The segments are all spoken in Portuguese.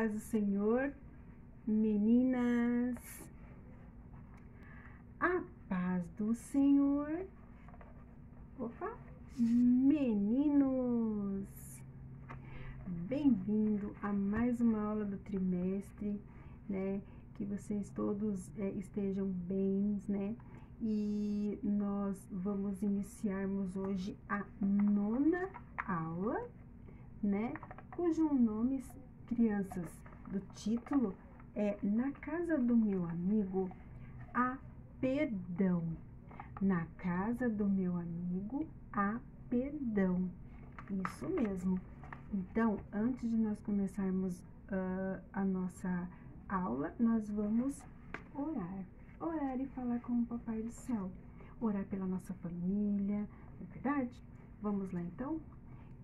paz do Senhor, meninas. A paz do Senhor. Opa, meninos. Bem-vindo a mais uma aula do trimestre, né? Que vocês todos estejam bem, né? E nós vamos iniciarmos hoje a 9ª aula, né? Cujo nome, crianças, do título é Na Casa do Meu Amigo há Perdão. Na casa do meu amigo há perdão. Isso mesmo. Então, antes de nós começarmos a nossa aula, nós vamos orar. Orar e falar com o Papai do Céu. Orar pela nossa família, não é verdade? Vamos lá então?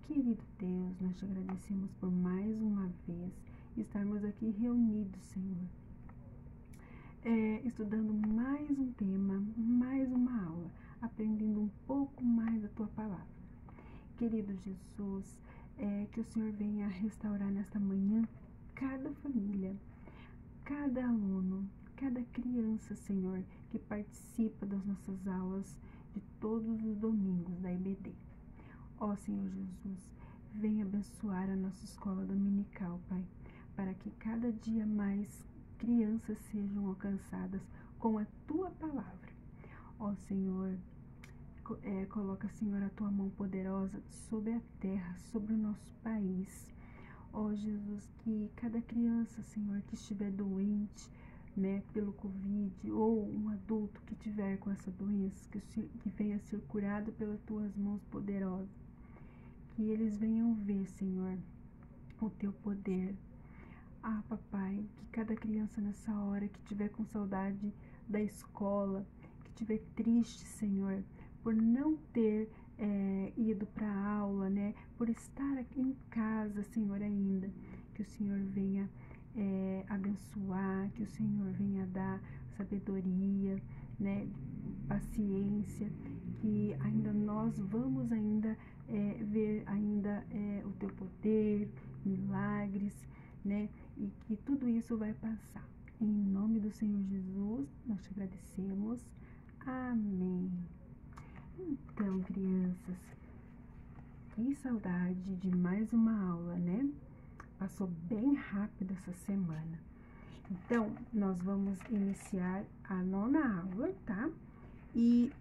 Querido Deus, nós te agradecemos por mais uma vez estarmos aqui reunidos, Senhor. Estudando mais um tema, mais uma aula, aprendendo um pouco mais da Tua Palavra. Querido Jesus, que o Senhor venha restaurar nesta manhã cada família, cada aluno, cada criança, Senhor, que participa das nossas aulas de todos os domingos da EBD. Ó Senhor Jesus, venha abençoar a nossa escola dominical, Pai, para que cada dia mais crianças sejam alcançadas com a Tua Palavra. Ó Senhor, coloca, Senhor, a Tua mão poderosa sobre a terra, sobre o nosso país. Ó Jesus, que cada criança, Senhor, que estiver doente, né, pelo Covid, ou um adulto que tiver com essa doença, que venha ser curado pelas Tuas mãos poderosas. Que eles venham ver, Senhor, o Teu poder. Ah, Papai, que cada criança nessa hora que tiver com saudade da escola, que tiver triste, Senhor, por não ter ido para a aula, né, por estar aqui em casa, Senhor, ainda, que o Senhor venha abençoar, que o Senhor venha dar sabedoria, né, paciência, que ainda nós vamos ainda ver ainda o Teu poder, milagres, né, e que tudo isso vai passar. Em nome do Senhor Jesus, nós te agradecemos. Amém. Então, crianças, que saudade de mais uma aula, né? Passou bem rápido essa semana. Então, nós vamos iniciar a 9ª aula, tá? E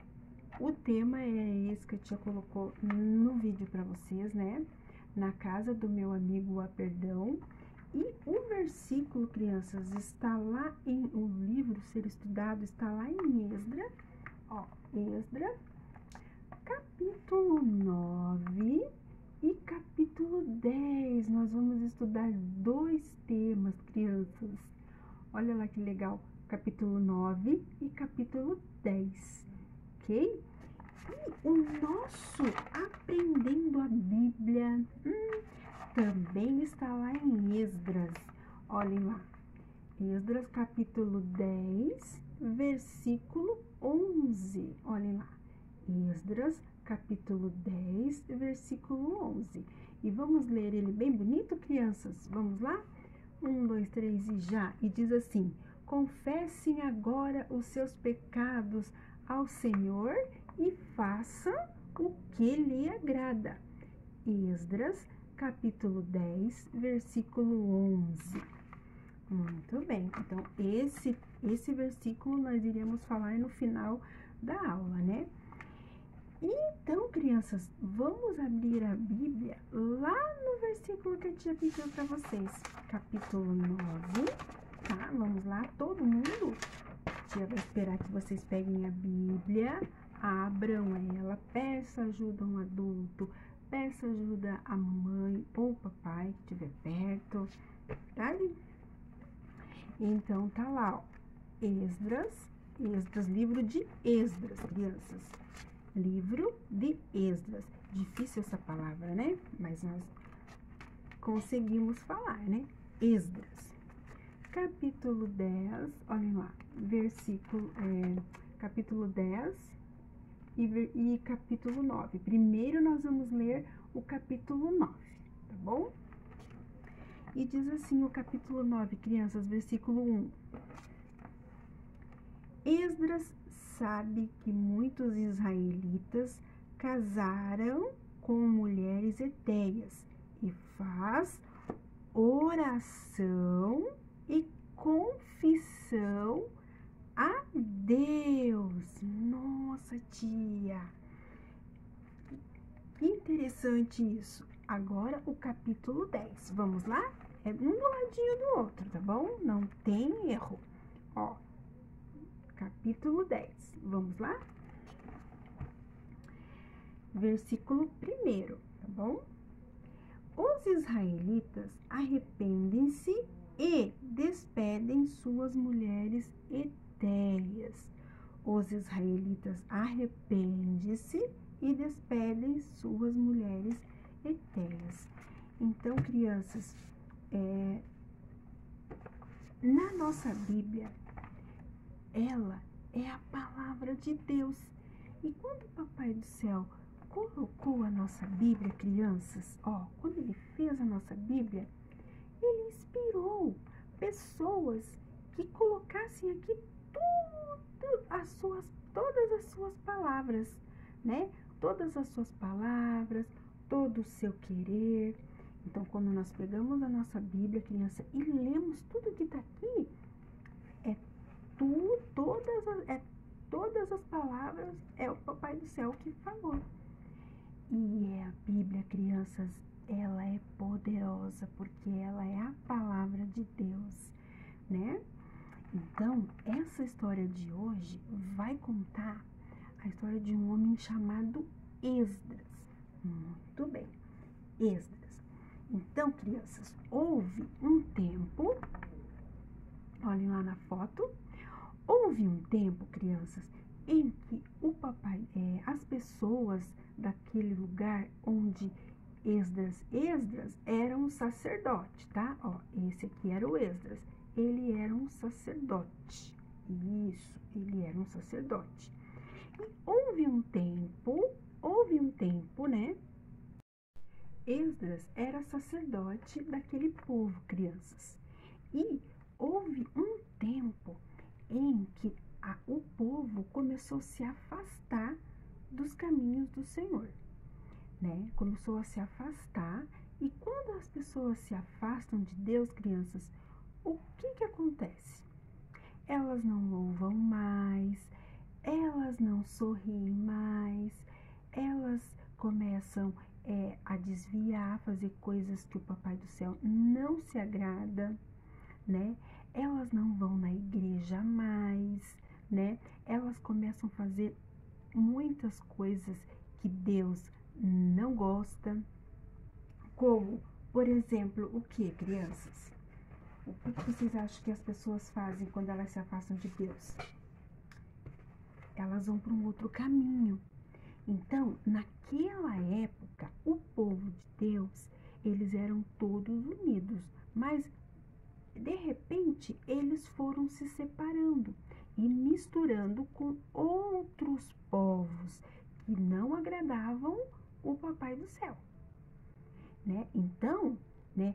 o tema é esse que a tia colocou no vídeo para vocês, né? Na casa do meu amigo há perdão. E o versículo, crianças, está lá o livro ser estudado, está lá em Esdras, ó, Esdras, capítulo 9 e capítulo 10. Nós vamos estudar 2 temas, crianças. Olha lá que legal, capítulo 9 e capítulo 10, ok? E o nosso Aprendendo a Bíblia também está lá em Esdras. Olhem lá, Esdras capítulo 10, versículo 11. Olhem lá, Esdras capítulo 10, versículo 11. E vamos ler ele bem bonito, crianças? Vamos lá? 1, 2, 3 e já. E diz assim: confessem agora os seus pecados ao Senhor e façam o que lhe agrada. Esdras capítulo 10, versículo 11. Muito bem, então esse versículo nós iremos falar no final da aula, né? Então, crianças, vamos abrir a Bíblia lá no versículo que a tia pediu para vocês. Capítulo 9, tá? Vamos lá, todo mundo? A tia vai esperar que vocês peguem a Bíblia, abram ela, peça ajuda a um adulto, peça ajuda à mamãe ou papai que estiver perto, tá? Então, tá lá, ó, Esdras, livro de Esdras, crianças. Livro de Esdras. Difícil essa palavra, né? Mas nós conseguimos falar, né? Esdras. Capítulo 10, olhem lá, capítulo 10 e capítulo 9. Primeiro nós vamos ler o capítulo 9, tá bom? E diz assim o capítulo 9, crianças, versículo 1. Esdras sabe que muitos israelitas casaram com mulheres hetéias e faz oração e confissão a Deus. Nossa, tia, que interessante isso. Agora o capítulo 10. Vamos lá? É um do ladinho do outro, tá bom? Não tem erro. Ó, capítulo 10. Vamos lá? Versículo 1, tá bom? Os israelitas arrependem-se e despedem suas mulheres etéias. Os israelitas arrependem-se e despedem suas mulheres etéias. Então, crianças, na nossa Bíblia, ela é a palavra de Deus. E quando o Papai do Céu colocou a nossa Bíblia, crianças, quando ele fez a nossa Bíblia, ele inspirou pessoas que colocassem aqui todas as suas palavras, né? Todas as suas palavras, todo o seu querer. Então, quando nós pegamos a nossa Bíblia, criança, e lemos tudo que está aqui, todas as palavras é o Papai do Céu que falou. E a Bíblia, crianças, ela é poderosa porque ela é a palavra de Deus, né? Então, essa história de hoje vai contar a história de um homem chamado Esdras. Muito bem, Esdras. Então, crianças, houve um tempo, olhem lá na foto, houve um tempo, crianças, em que as pessoas daquele lugar onde Esdras era um sacerdote, tá? Esse aqui era o Esdras. Ele era um sacerdote. Isso, ele era um sacerdote. E houve um tempo, né? Esdras era sacerdote daquele povo, crianças. E houve um tempo em que o povo começou a se afastar dos caminhos do Senhor, né? Começou a se afastar. E quando as pessoas se afastam de Deus, crianças, o que acontece? Elas não louvam mais, elas não sorriem mais, elas começam a desviar, a fazer coisas que o Papai do Céu não se agrada, né? Elas não vão na igreja mais, né? Elas começam a fazer muitas coisas que Deus não gosta, como, por exemplo, o que, crianças? O que vocês acham que as pessoas fazem quando elas se afastam de Deus? Elas vão para um outro caminho. Então, naquela época, o povo de Deus, eles eram todos unidos, mas de repente eles foram se separando e misturando com outros povos que não agradavam o Papai do Céu, né? Então, né,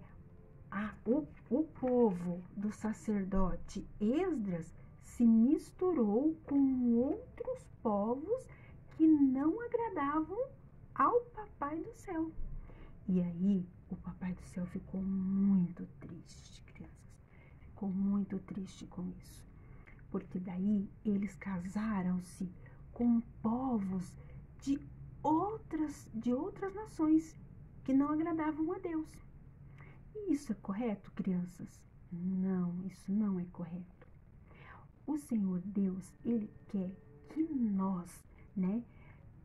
o povo do sacerdote Esdras se misturou com outros povos que não agradavam ao Papai do Céu. E aí, o Papai do Céu ficou muito triste, crianças. Ficou muito triste com isso. Porque daí, eles casaram-se com povos de outras nações que não agradavam a Deus. E isso é correto, crianças? Não, isso não é correto. O Senhor Deus, Ele quer que nós, né,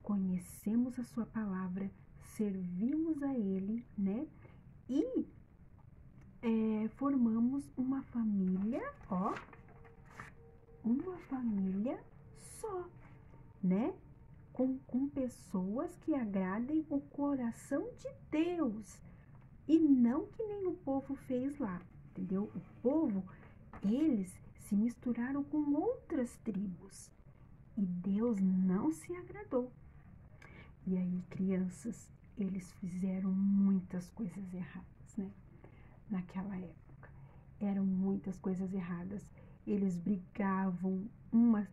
conhecemos a sua palavra, servimos a Ele, né, e formamos uma família, uma família só, né, com pessoas que agradem o coração de Deus, e não que nem o povo fez lá, entendeu? O povo, eles se misturaram com outras tribos e Deus não se agradou. E aí, crianças, eles fizeram muitas coisas erradas, né? naquela época. Eram muitas coisas erradas. Eles brigavam, umas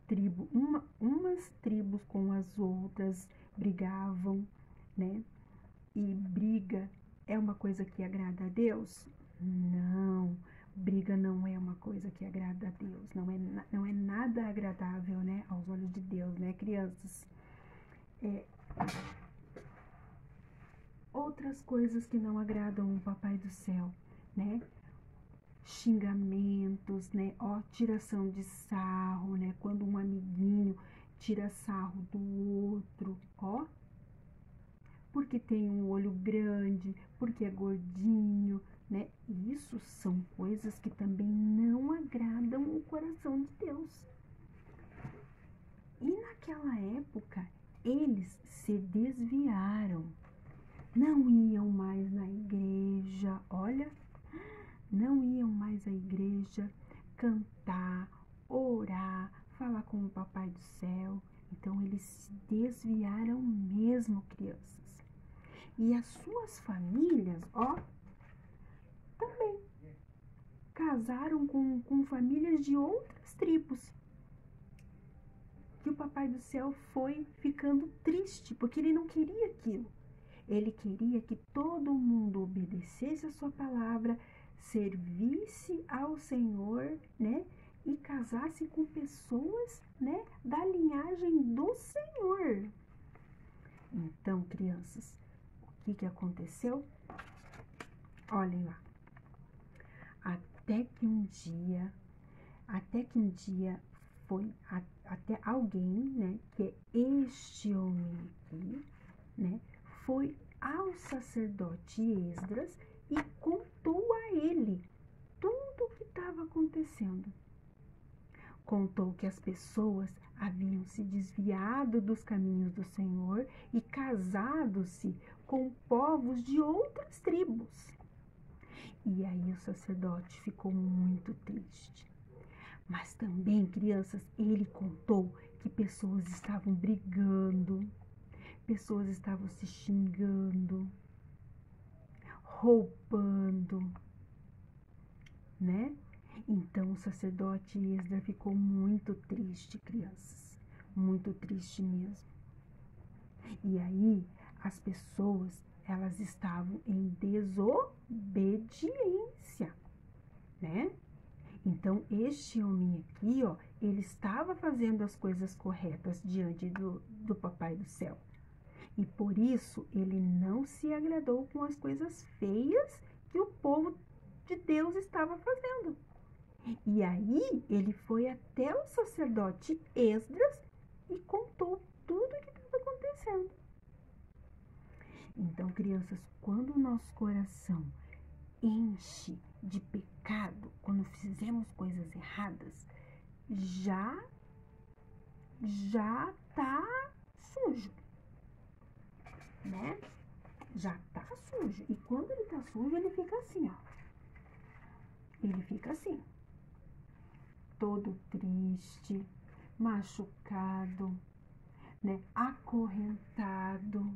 tribos com as outras brigavam, né? E briga é uma coisa que agrada a Deus? Não, briga não é uma coisa que agrada a Deus. Não é nada agradável, né, aos olhos de Deus, né, crianças? Outras coisas que não agradam o Papai do Céu, né? Xingamentos, né? Ó, tiração de sarro, né? Quando um amiguinho tira sarro do outro, ó. Porque tem um olho grande, porque é gordinho, né? Isso são coisas que também não agradam o coração de Deus. E naquela época, eles se desviaram. Não iam mais na igreja, olha, não iam mais à igreja cantar, orar, falar com o Papai do Céu. Então, eles se desviaram mesmo, crianças. E as suas famílias, ó, também casaram com famílias de outras tribos. Que o Papai do Céu foi ficando triste, porque ele não queria aquilo. Ele queria que todo mundo obedecesse a sua palavra, servisse ao Senhor, né? E casasse com pessoas, né? Da linhagem do Senhor. Então, crianças, o que aconteceu? Olhem lá. Até que um dia foi até alguém, né? Que é este homem aqui, né? Foi ao sacerdote Esdras e contou a ele tudo o que estava acontecendo. Contou que as pessoas haviam se desviado dos caminhos do Senhor e casado-se com povos de outras tribos. E aí o sacerdote ficou muito triste. Mas também, crianças, ele contou que pessoas estavam brigando, pessoas estavam se xingando, roubando, né? Então o sacerdote Esdras ficou muito triste, crianças, muito triste mesmo. E aí as pessoas, elas estavam em desobediência, né? Então este homem aqui, ó, ele estava fazendo as coisas corretas diante do Papai do Céu. E por isso ele não se agradou com as coisas feias que o povo de Deus estava fazendo. E aí ele foi até o sacerdote Esdras e contou tudo o que estava acontecendo. Então, crianças, quando o nosso coração enche de pecado, quando fizemos coisas erradas, já tá sujo, né? Já tá sujo. E quando ele tá sujo, ele fica assim, ó. Ele fica assim, todo triste, machucado, né? Acorrentado.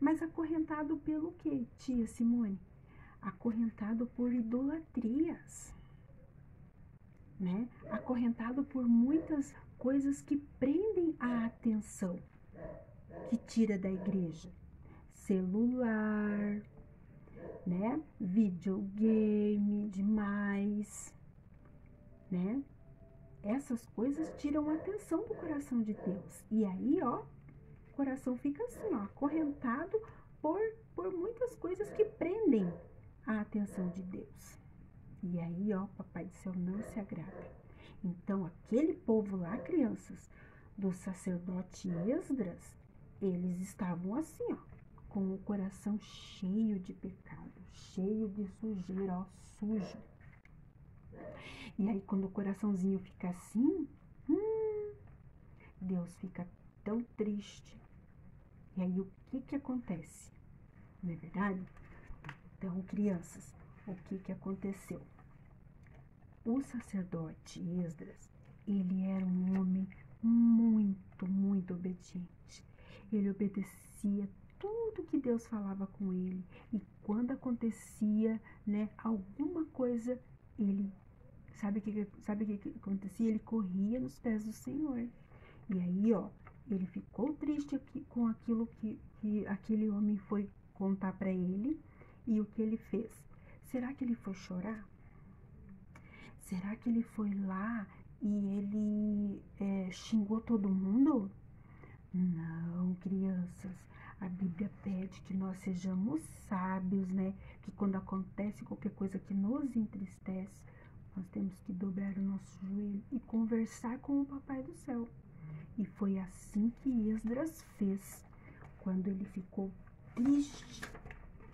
Mas acorrentado pelo quê, tia Simone? Acorrentado por idolatrias, né? Acorrentado por muitas coisas que prendem a atenção, que tira da igreja. Celular, né? Videogame demais, né? Essas coisas tiram a atenção do coração de Deus. E aí, ó, o coração fica assim, ó, acorrentado por muitas coisas que prendem a atenção de Deus. E aí, ó, o Papai do Céu não se agrada. Então, aquele povo lá, crianças, do sacerdote Esdras, eles estavam assim, ó, com o coração cheio de pecado, cheio de sujeira, ó, sujo. E aí, quando o coraçãozinho fica assim, Deus fica tão triste. E aí, o que acontece? Não é verdade? Então, crianças, o que aconteceu? O sacerdote Esdras, ele era um homem muito, muito obediente. Ele obedecia tudo que Deus falava com ele. E quando acontecia, né, alguma coisa, ele, sabe o que acontecia? Ele corria nos pés do Senhor. E aí, ó, ele ficou triste com aquilo que aquele homem foi contar para ele. E o que ele fez? Será que ele foi chorar? Será que ele foi lá e ele xingou todo mundo? Não, crianças. A Bíblia pede que nós sejamos sábios, né? Que quando acontece qualquer coisa que nos entristece, nós temos que dobrar o nosso joelho e conversar com o Papai do Céu. E foi assim que Esdras fez. Quando ele ficou triste,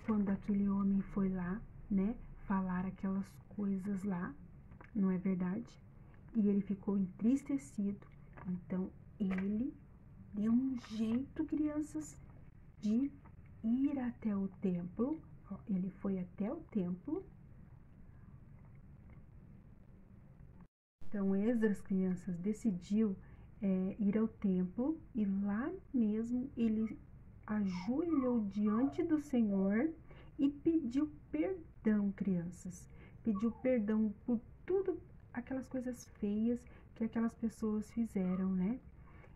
quando aquele homem foi lá, né? Falar aquelas coisas lá, não é verdade? E ele ficou entristecido. Então, ele deu um jeito, crianças, de ir até o templo. Ele foi até o templo. Então, Esdras, crianças, decidiu ir ao templo e lá mesmo ele ajoelhou diante do Senhor e pediu perdão, crianças. Pediu perdão por tudo aquelas coisas feias que aquelas pessoas fizeram, né?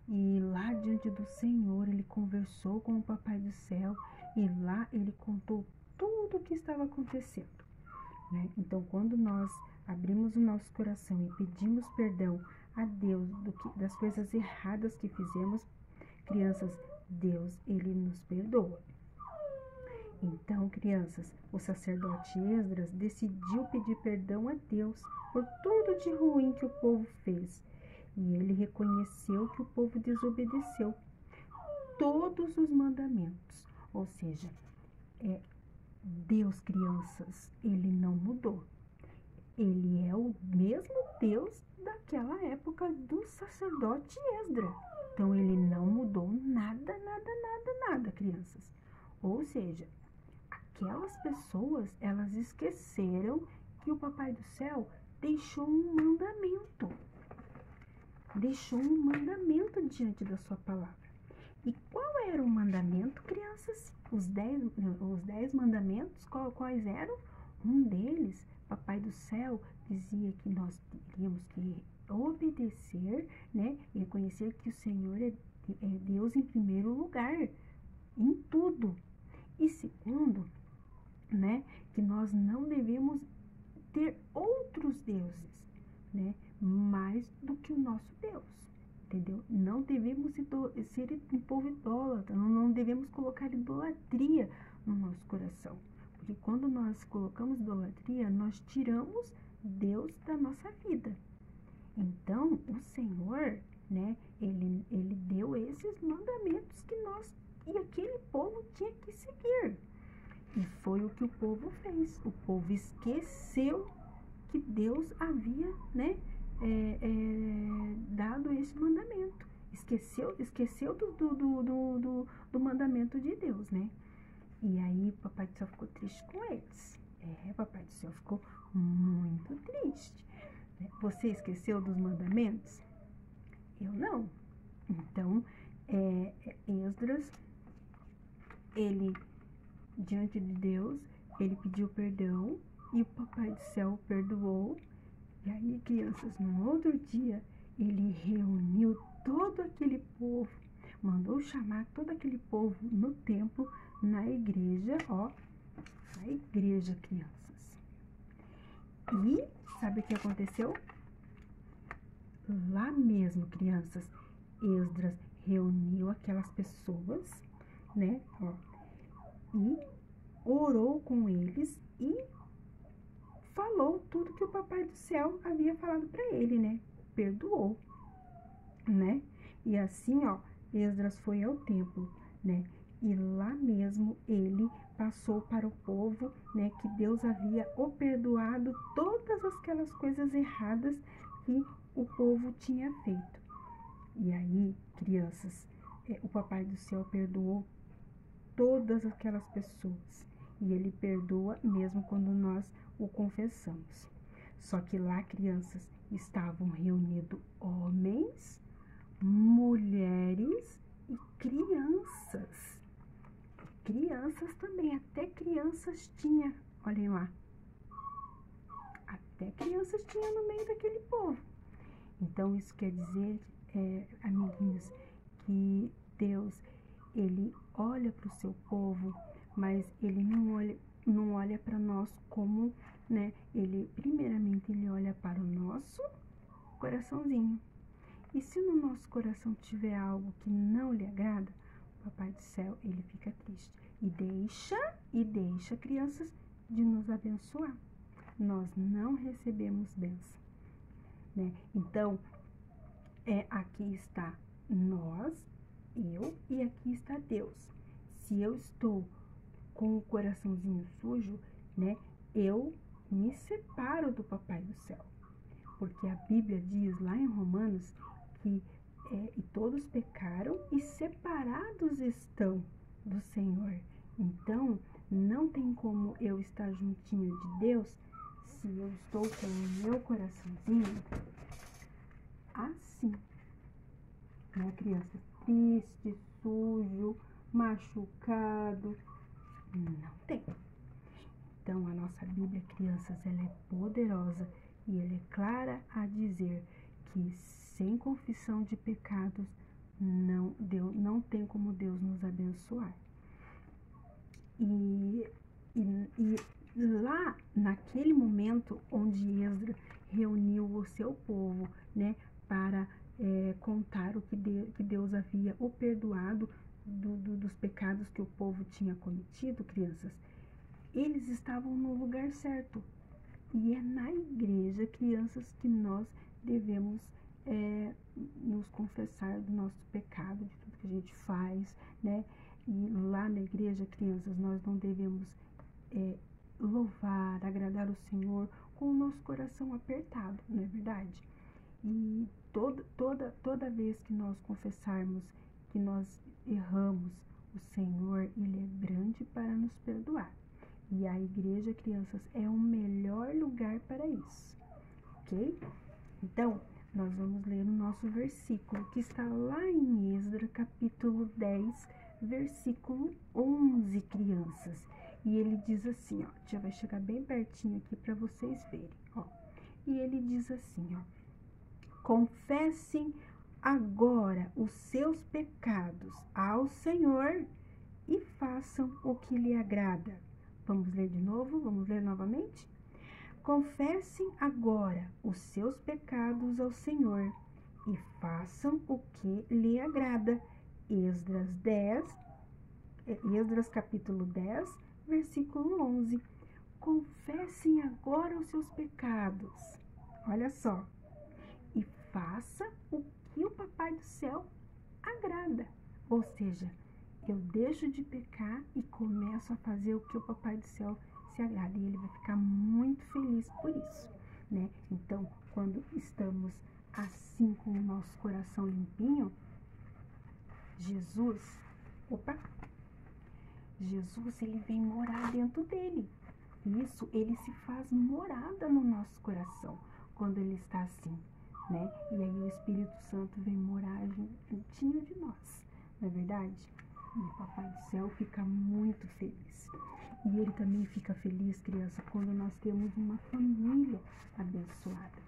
E lá diante do Senhor, ele conversou com o Papai do Céu e lá ele contou tudo o que estava acontecendo, né? Então, quando nós abrimos o nosso coração e pedimos perdão a Deus das coisas erradas que fizemos, crianças, Deus, ele nos perdoa. Então, crianças, o sacerdote Esdras decidiu pedir perdão a Deus por tudo de ruim que o povo fez. E ele reconheceu que o povo desobedeceu todos os mandamentos. Ou seja, Deus, crianças, ele não mudou. Ele é o mesmo Deus daquela época do sacerdote Esdras. Então, ele não mudou nada, crianças. Ou seja, aquelas pessoas, elas esqueceram que o Papai do Céu deixou um mandamento. Deixou um mandamento diante da sua palavra. E qual era o mandamento, crianças? Os 10 mandamentos, quais eram? Um deles, Papai do Céu dizia que nós teríamos que obedecer, né? E reconhecer que o Senhor é Deus em primeiro lugar, em tudo. E segundo, né? Que nós não devemos ter outros deuses, né? Mais do que o nosso Deus, entendeu? Não devemos ser um povo idólatra, não devemos colocar idolatria no nosso coração. Porque quando nós colocamos idolatria, nós tiramos Deus da nossa vida. Então, o Senhor, né, ele deu esses mandamentos que e aquele povo tinha que seguir. E foi o que o povo fez. O povo esqueceu que Deus havia, né, dado esse mandamento. Esqueceu do mandamento de Deus, né? E aí, o Papai do Céu ficou triste com eles. Papai do Céu ficou muito triste. Você esqueceu dos mandamentos? Eu não. Então, Esdras, ele, diante de Deus, ele pediu perdão e o Papai do Céu perdoou. E aí, crianças, no outro dia, ele reuniu todo aquele povo, mandou chamar todo aquele povo no templo, na igreja, na igreja, crianças. E sabe o que aconteceu? Lá mesmo, crianças, Esdras reuniu aquelas pessoas, né, e orou com eles e falou tudo que o Papai do Céu havia falado para ele, né? Perdoou, né? E assim, Esdras foi ao templo, né? E lá mesmo ele passou para o povo, né, que Deus havia o perdoado todas aquelas coisas erradas que o povo tinha feito. E aí, crianças, o Papai do Céu perdoou todas aquelas pessoas. E ele perdoa mesmo quando nós o confessamos. Só que lá, crianças, estavam reunidos homens, mulheres e crianças. crianças também, até crianças tinha, olhem lá, até crianças tinha no meio daquele povo. Então isso quer dizer, amiguinhos, que Deus, ele olha para o seu povo, mas ele não olha para nós como, né? Primeiramente ele olha para o nosso coraçãozinho. E se no nosso coração tiver algo que não lhe agrada, o Papai do Céu, ele fica triste e deixa crianças de nos abençoar. Nós não recebemos bênção, né? Então, aqui está nós, eu, e aqui está Deus. Se eu estou com o coraçãozinho sujo, né, eu me separo do Papai do Céu. Porque a Bíblia diz lá em Romanos que e todos pecaram e separados estão do Senhor. Então, não tem como eu estar juntinho de Deus se eu estou com o meu coraçãozinho assim, né, criança? Triste, sujo, machucado. Não tem. Então, a nossa Bíblia, crianças, ela é poderosa e ela é clara a dizer que sem confissão de pecados não tem como Deus nos abençoar. E lá, naquele momento onde Esdras reuniu o seu povo, né, para contar o que Deus havia o perdoado dos pecados que o povo tinha cometido, crianças, eles estavam no lugar certo. E é na igreja, crianças, que nós devemos nos confessar do nosso pecado, de tudo que a gente faz, né? E lá na igreja, crianças, nós não devemos louvar, agradar o Senhor com o nosso coração apertado, não é verdade? E toda vez que nós confessarmos que nós erramos, o Senhor, ele é grande para nos perdoar. E a igreja, crianças, é o melhor lugar para isso, ok? Então, nós vamos ler o nosso versículo, que está lá em Esdras, capítulo 10, versículo 11, crianças. E ele diz assim, ó, já vai chegar bem pertinho aqui para vocês verem, ó. E ele diz assim, ó: confessem agora os seus pecados ao Senhor e façam o que lhe agrada. Vamos ler de novo? Vamos ler novamente? Confessem agora os seus pecados ao Senhor e façam o que lhe agrada. Esdras capítulo 10, versículo 11. Confessem agora os seus pecados. Olha só. E faça o que o Papai do Céu agrada. Ou seja, eu deixo de pecar e começo a fazer o que o Papai do Céu se agrada. E ele vai ficar muito feliz por isso, né? Então, quando estamos assim com o nosso coração limpinho, Jesus, ele vem morar dentro dele. Isso, ele se faz morada no nosso coração quando ele está assim, né? E aí o Espírito Santo vem morar juntinho de nós, não é verdade? E o Papai do Céu fica muito feliz. E ele também fica feliz, criança, quando nós temos uma família abençoada,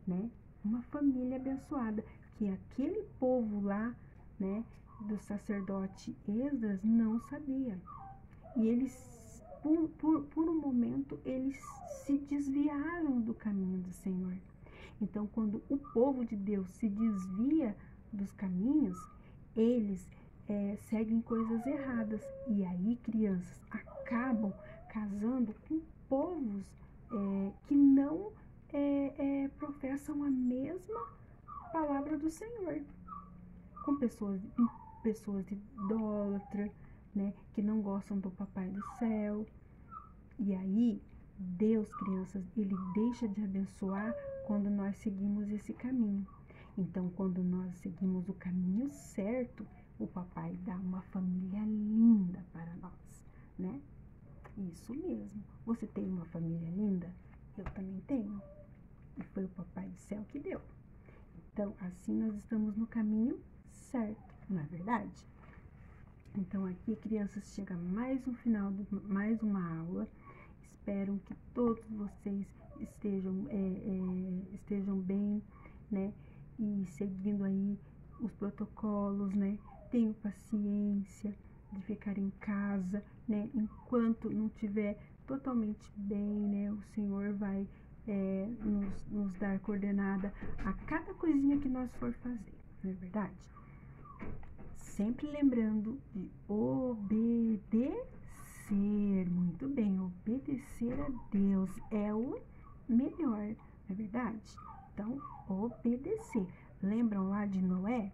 né? Uma família abençoada, que aquele povo lá, né, do sacerdote Esdras não sabia. E eles, por um momento, eles se desviaram do caminho do Senhor. Então, quando o povo de Deus se desvia dos caminhos, eles seguem coisas erradas. E aí, crianças, acabam casando com povos que não professam a mesma palavra do Senhor. Com pessoas idólatras, né, que não gostam do Papai do Céu. E aí, Deus, crianças, ele deixa de abençoar quando nós seguimos esse caminho. Então, quando nós seguimos o caminho certo, o Papai dá uma família linda para nós, né? Isso mesmo. Você tem uma família linda? Eu também tenho. E foi o Papai do Céu que deu. Então, assim nós estamos no caminho certo, não é verdade? Então, aqui, crianças, chega mais um final, mais uma aula. Espero que todos vocês estejam bem, né? E seguindo aí os protocolos, né? Tenham paciência de ficar em casa, né? Enquanto não estiver totalmente bem, né? O Senhor vai nos dar coordenada a cada coisinha que nós for fazer, não é verdade? Sempre lembrando de obedecer. Muito bem, obedecer a Deus é o melhor, não é verdade? Então, obedecer. Lembram lá de Noé?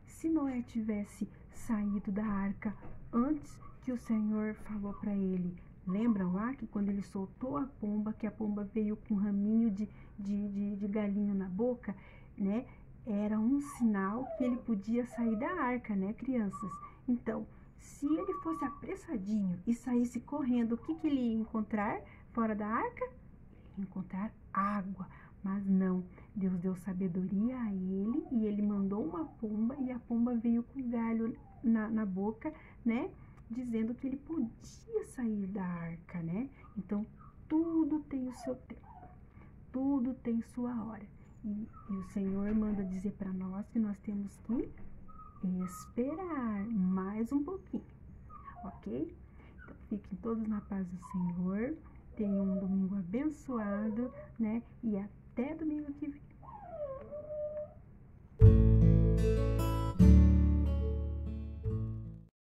Se Noé tivesse saído da arca antes que o Senhor falou para ele, lembram lá que quando ele soltou a pomba, que a pomba veio com um raminho de galinho na boca, né? Era um sinal que ele podia sair da arca, né, crianças? Então, se ele fosse apressadinho e saísse correndo, o que ele ia encontrar fora da arca? Ele ia encontrar água. Mas não, Deus deu sabedoria a ele e ele mandou uma pomba e a pomba veio com galho na boca, né? Dizendo que ele podia sair da arca, né? Então, tudo tem o seu tempo, tudo tem sua hora. E o Senhor manda dizer para nós que nós temos que esperar mais um pouquinho, ok? Então, fiquem todos na paz do Senhor, tenham um domingo abençoado, né? E até domingo que vem.